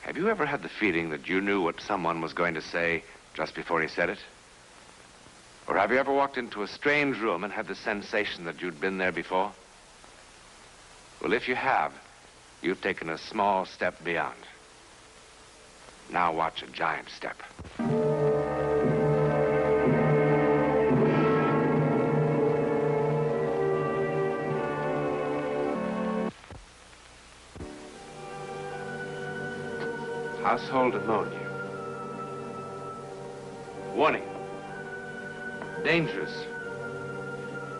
Have you ever had the feeling that you knew what someone was going to say just before he said it? Or have you ever walked into a strange room and had the sensation that you'd been there before? Well, if you have, you've taken a small step beyond. Now watch a giant step. Household ammonia. Warning. Dangerous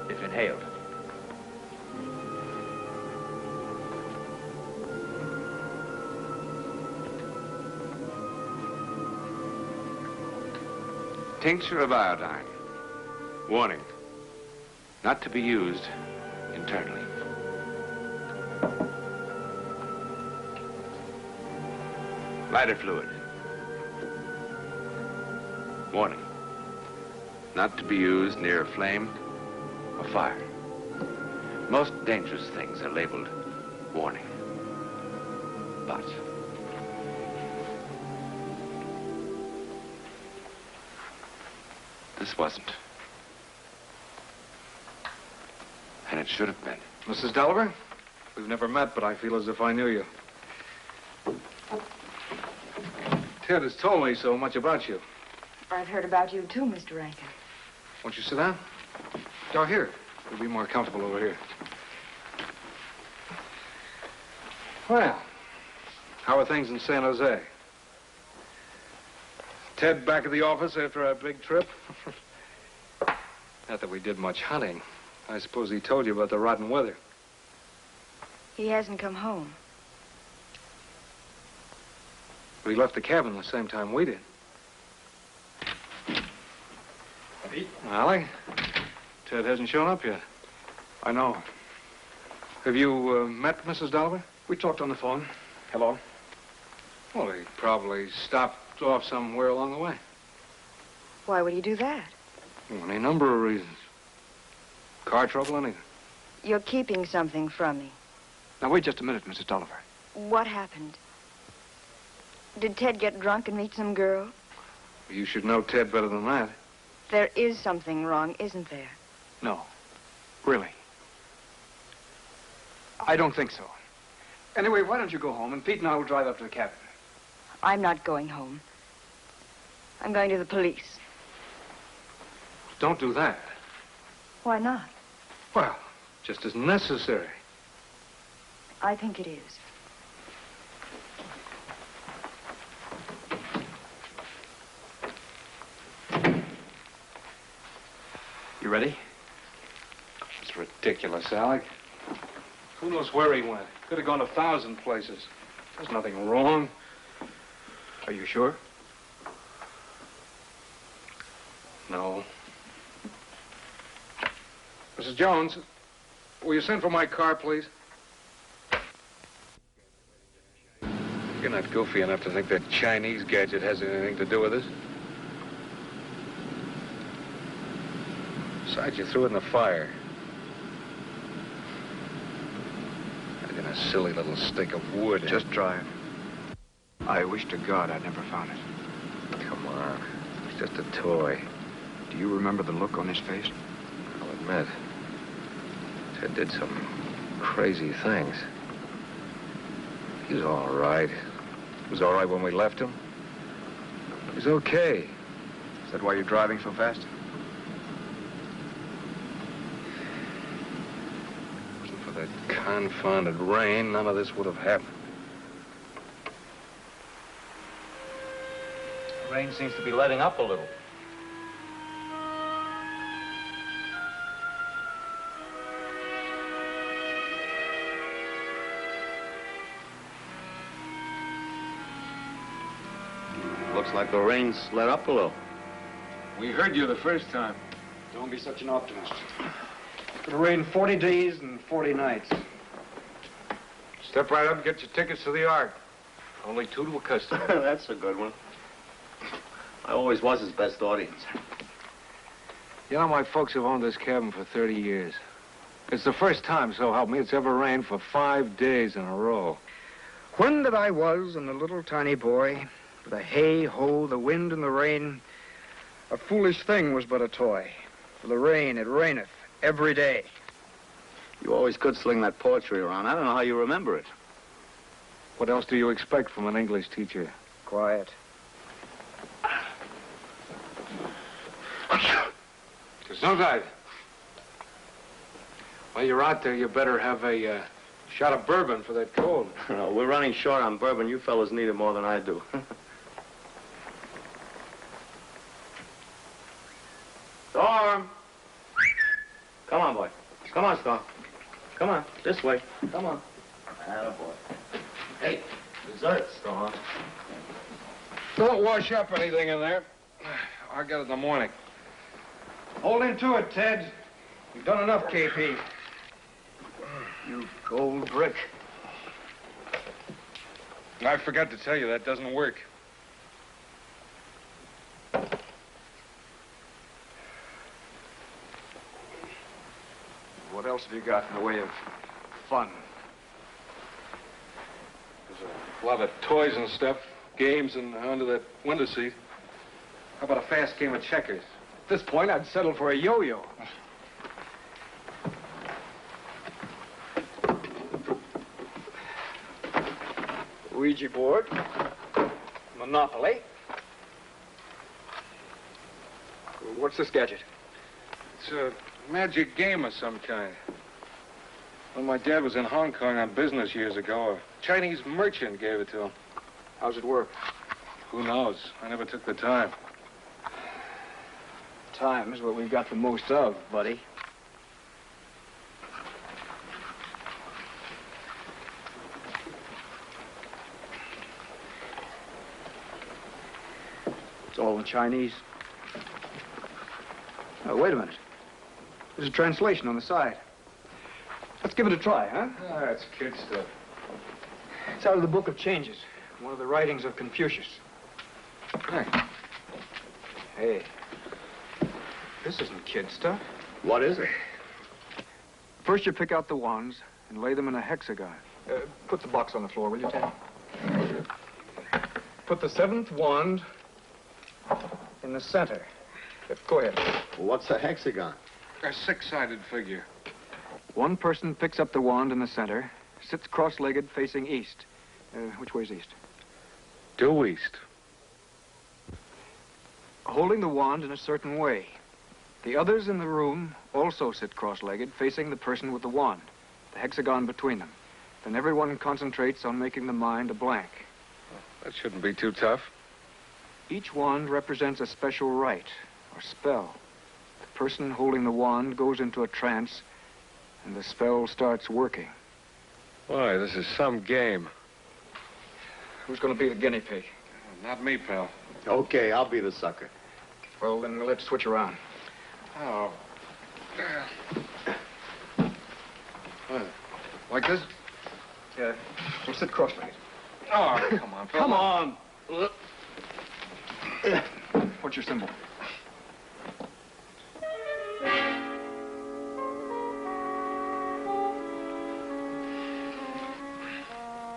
if inhaled. Tincture of iodine. Warning. Not to be used internally. Lighter fluid. Warning. Not to be used near a flame or fire. Most dangerous things are labeled warning. But this wasn't. And it should have been. Mrs. Dolliver, we've never met, but I feel as if I knew you. Ted has told me so much about you. I've heard about you, too, Mr. Rankin. Won't you sit down? Oh, here. You'll be more comfortable over here. Well, how are things in San Jose? Ted back at the office after our big trip? Not that we did much hunting. I suppose he told you about the rotten weather. He hasn't come home. But he left the cabin the same time we did. Allie, Ted hasn't shown up yet. I know. Have you met Mrs. Dolliver? We talked on the phone. Hello? Well, he probably stopped off somewhere along the way. Why would he do that? Well, any number of reasons. Car trouble, anything. You're keeping something from me. Now, wait just a minute, Mrs. Dolliver. What happened? Did Ted get drunk and meet some girl? You should know Ted better than that. There is something wrong, isn't there? No. Really. I don't think so. Anyway, why don't you go home, and Pete and I will drive up to the cabin. I'm not going home. I'm going to the police. Don't do that. Why not? Well, just as necessary. I think it is. You ready? It's ridiculous, Alec. Who knows where he went? Could have gone 1,000 places. There's nothing wrong. Are you sure? No. Mrs. Jones, will you send for my car, please? You're not goofy enough to think that Chinese gadget has anything to do with this. Besides, you threw it in the fire. Like in a silly little stick of wood. Just drive. I wish to God I'd never found it. Come on. It's just a toy. Do you remember the look on his face? I'll admit. Ted did some crazy things. He's all right. He was all right when we left him. He's okay. Is that why you're driving so fast? Wasn't for that confounded rain, none of this would have happened. The rain seems to be letting up a little. Looks like the rain's let up a little. We heard you the first time. Don't be such an optimist. It'll rain 40 days and 40 nights. Step right up and get your tickets to the Ark. Only 2 to a customer. That's a good one. I always was his best audience. You know, my folks have owned this cabin for 30 years. It's the first time, so help me, it's ever rained for 5 days in a row. When that I was and a little tiny boy, the hay, ho, the wind and the rain, a foolish thing was but a toy. For the rain, it raineth every day. You always could sling that poetry around. I don't know how you remember it. What else do you expect from an English teacher? Quiet. Gesundheit. While you're out there, you better have a shot of bourbon for that cold. No, we're running short on bourbon. You fellas need it more than I do. Storm! Come on, boy. Come on, Storm. Come on, this way. Come on. Attaboy. Hey, dessert, Storm. Don't wash up anything in there. I'll get it in the morning. Hold into it, Ted. You've done enough, KP. You gold brick. I forgot to tell you, that doesn't work. What else have you got in the way of fun? There's a lot of toys and stuff, games and under that window seat. How about a fast game of checkers? At this point, I'd settle for a yo-yo. Ouija board. Monopoly. What's this gadget? It's a magic game of some kind. When my dad was in Hong Kong on business years ago, a Chinese merchant gave it to him. How's it work? Who knows? I never took the time. Time is what we've got the most of, buddy. It's all in Chinese. Oh, wait a minute. There's a translation on the side. Let's give it a try, huh? Ah, that's kid stuff. It's out of the Book of Changes, one of the writings of Confucius. Hey. Hey. This isn't kid stuff. What is it? First, you pick out the wands and lay them in a hexagon. Put the box on the floor, will you, Ted? Put the seventh wand in the center. Go ahead. What's a hexagon? A six-sided figure. One person picks up the wand in the center, sits cross-legged facing east. Which way's east? Due east. Holding the wand in a certain way. The others in the room also sit cross-legged, facing the person with the wand, the hexagon between them. Then everyone concentrates on making the mind a blank. That shouldn't be too tough. Each wand represents a special rite or spell. The person holding the wand goes into a trance, and the spell starts working. Boy, this is some game. Who's going to be the guinea pig? Not me, pal. Okay, I'll be the sucker. Well, then let's switch around. Oh. What? Like this? Yeah, we'll sit cross-legged. Oh, come on, fella. Come on. What's your symbol?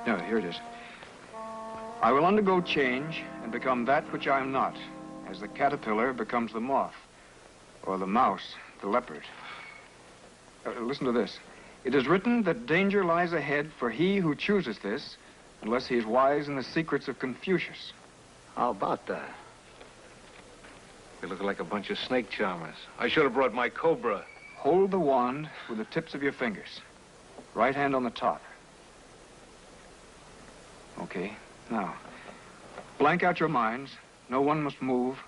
No, here it is. I will undergo change and become that which I am not, as the caterpillar becomes the moth, or the mouse the leopard. Listen to this. It is written that danger lies ahead for he who chooses this, unless he is wise in the secrets of Confucius. How about that? You look like a bunch of snake charmers. I should have brought my cobra. Hold the wand with the tips of your fingers. Right hand on the top. Okay, now, blank out your minds. No one must move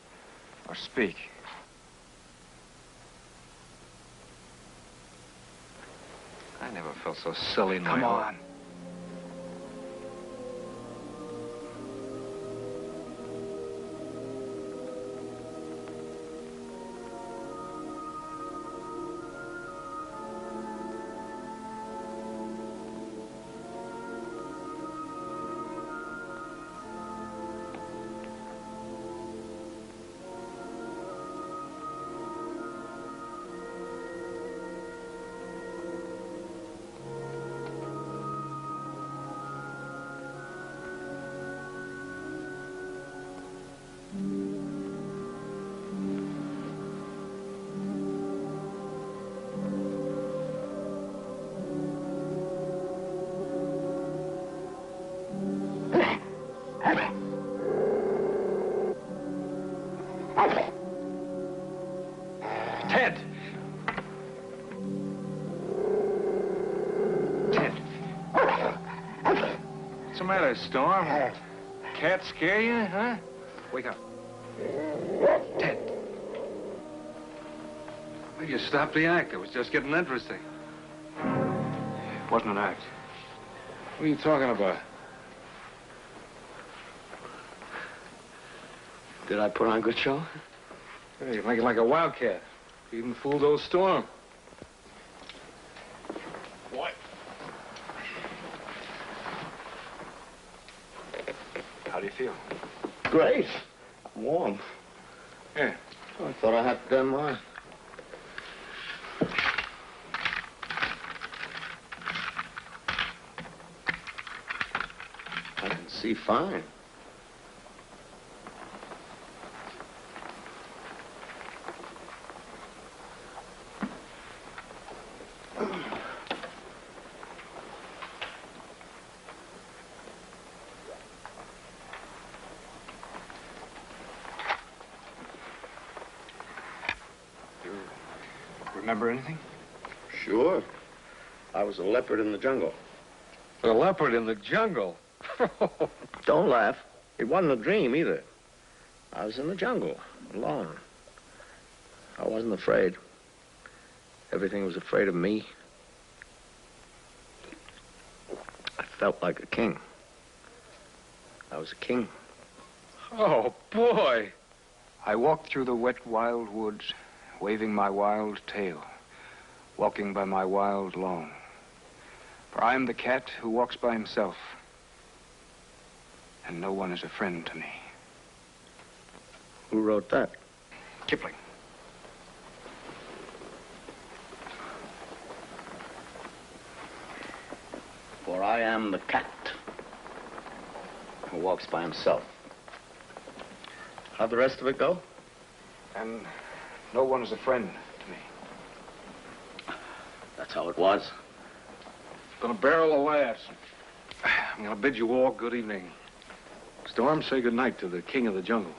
or speak. I never felt so silly in my Come life. on. Ted! Ted. What's the matter, Storm? Cat scare you, huh? Wake up. Ted. Well, you stopped the act. It was just getting interesting. It wasn't an act. What are you talking about? Did I put on a good show? Hey, you're making like a wildcat. You even fooled old Storm. What? How do you feel? Great. Warm. Yeah. I thought I had to done mine. I can see fine. Remember anything? Sure. I was a leopard in the jungle. A leopard in the jungle? Don't laugh. It wasn't a dream either. I was in the jungle, alone. I wasn't afraid. Everything was afraid of me. I felt like a king. I was a king. Oh, boy. I walked through the wet, wild woods, waving my wild tail, walking by my wild lawn. For I am the cat who walks by himself, and no one is a friend to me. Who wrote that? Kipling. For I am the cat who walks by himself. How'd the rest of it go? And no one is a friend to me. That's how it was. It's been a barrel of laughs. I'm gonna bid you all good evening. Storm, say good night to the king of the jungle.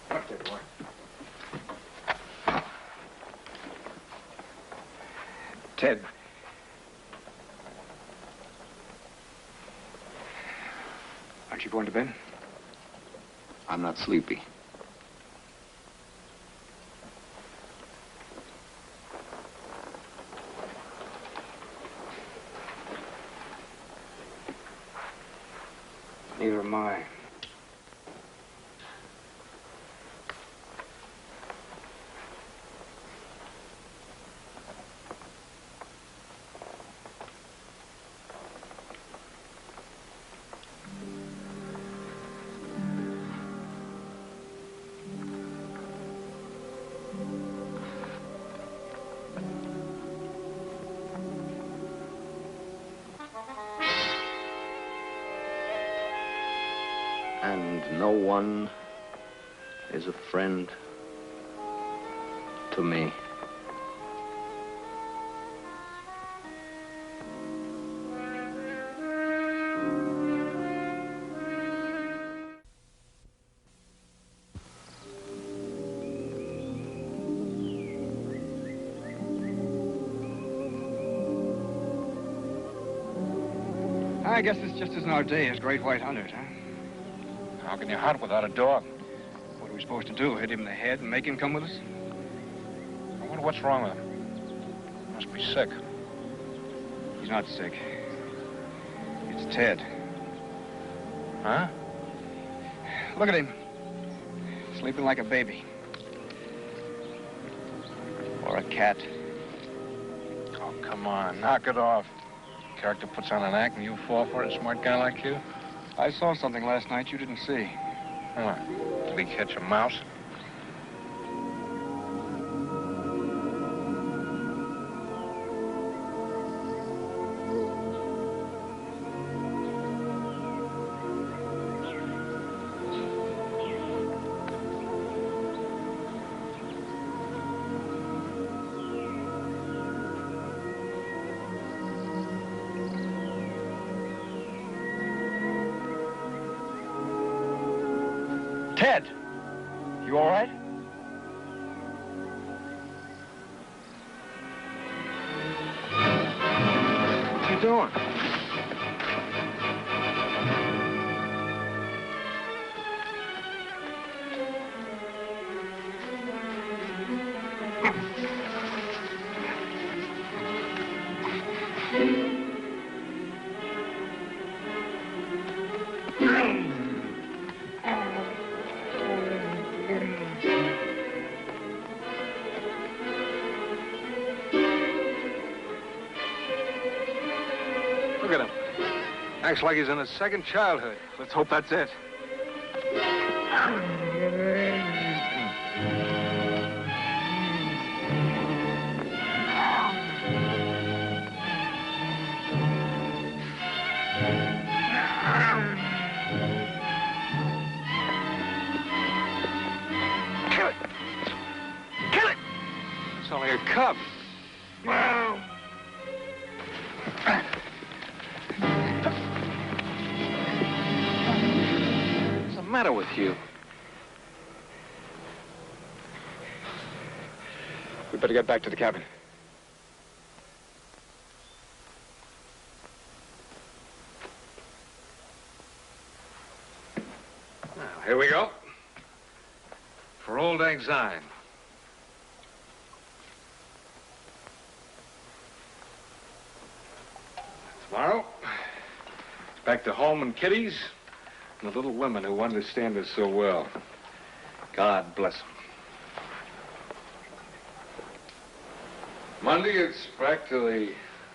Up there, boy. Ted. Aren't you going to bed? I'm not sleepy. Neither am I. And no one is a friend to me. I guess it's just as in our day as great white hunters, huh? How can you hunt without a dog? What are we supposed to do? Hit him in the head and make him come with us? I wonder what's wrong with him. Must be sick. He's not sick. It's Ted. Huh? Look at him. Sleeping like a baby. Or a cat. Oh, come on. Knock it off. Character puts on an act and you fall for it, a smart guy like you? I saw something last night you didn't see. What? Did he catch a mouse? Ted! You all right? What are you doing? Look at him. Acts like he's in his second childhood. Let's hope that's it. Kill it! Kill it! It's only a cub. What's the matter with you? We better get back to the cabin. Now, here we go. For Old Lang Syne. Tomorrow, back to home and kiddies and the little women who understand us so well. God bless them. Monday, it's back to the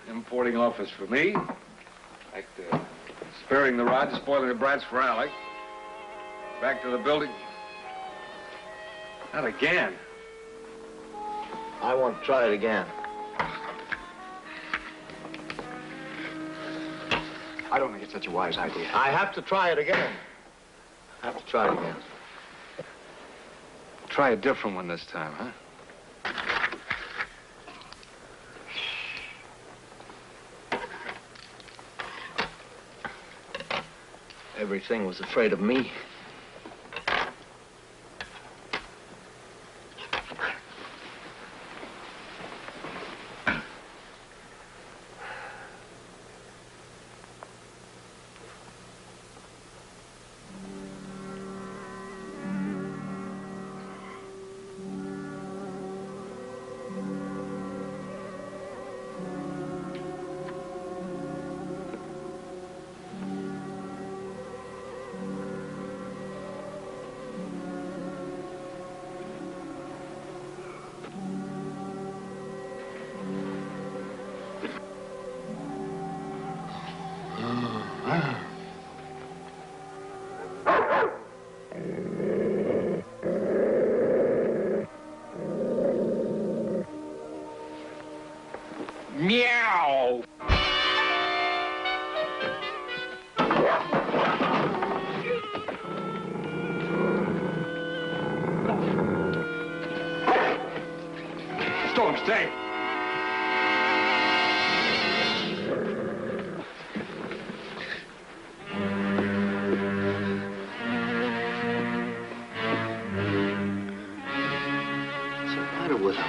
importing office for me. Back to sparing the rod, spoiling the brats for Alec. Back to the building. Not again. I want to try it again. I don't think it's such a wise idea. I have to try it again. I have to try it again. Try a different one this time, huh? Everything was afraid of me. Meow! Storm, stay! What's the matter with him?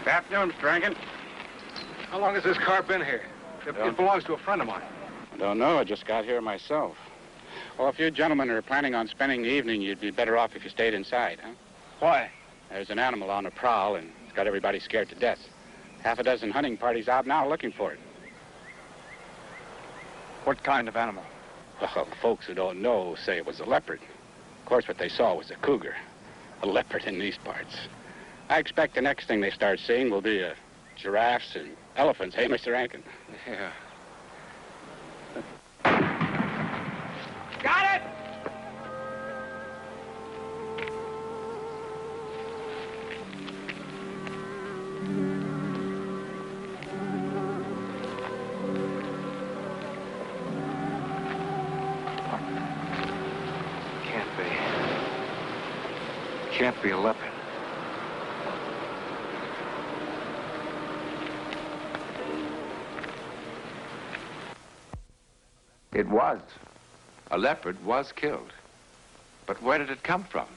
Good afternoon, Mr. Rankin. How long has this car been here? It belongs to a friend of mine. Don't know. I just got here myself. Well, if you gentlemen are planning on spending the evening, you'd be better off if you stayed inside, huh? Why? There's an animal on the prowl, and it's got everybody scared to death. Half a dozen hunting parties out now looking for it. What kind of animal? Well, folks who don't know say it was a leopard. Of course, what they saw was a cougar. A leopard in these parts. I expect the next thing they start seeing will be giraffes and elephants. Hey, Mr. Rankin? Yeah. Got it! Can't be a leopard. It was. A leopard was killed. But where did it come from?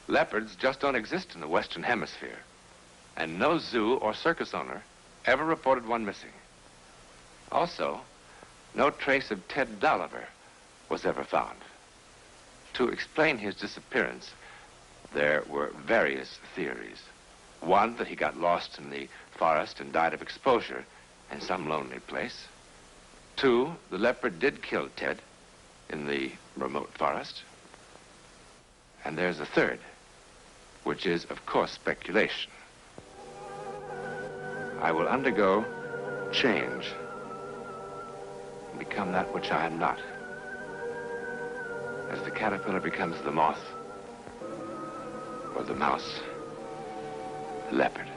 Leopards just don't exist in the Western Hemisphere. And no zoo or circus owner ever reported one missing. Also, no trace of Ted Dolliver was ever found. To explain his disappearance, there were various theories. One, that he got lost in the forest and died of exposure in some lonely place. Two, the leopard did kill Ted in the remote forest. And there's a third, which is, of course, speculation. I will undergo change and become that which I am not. As the caterpillar becomes the moth, or the mouse, the leopard.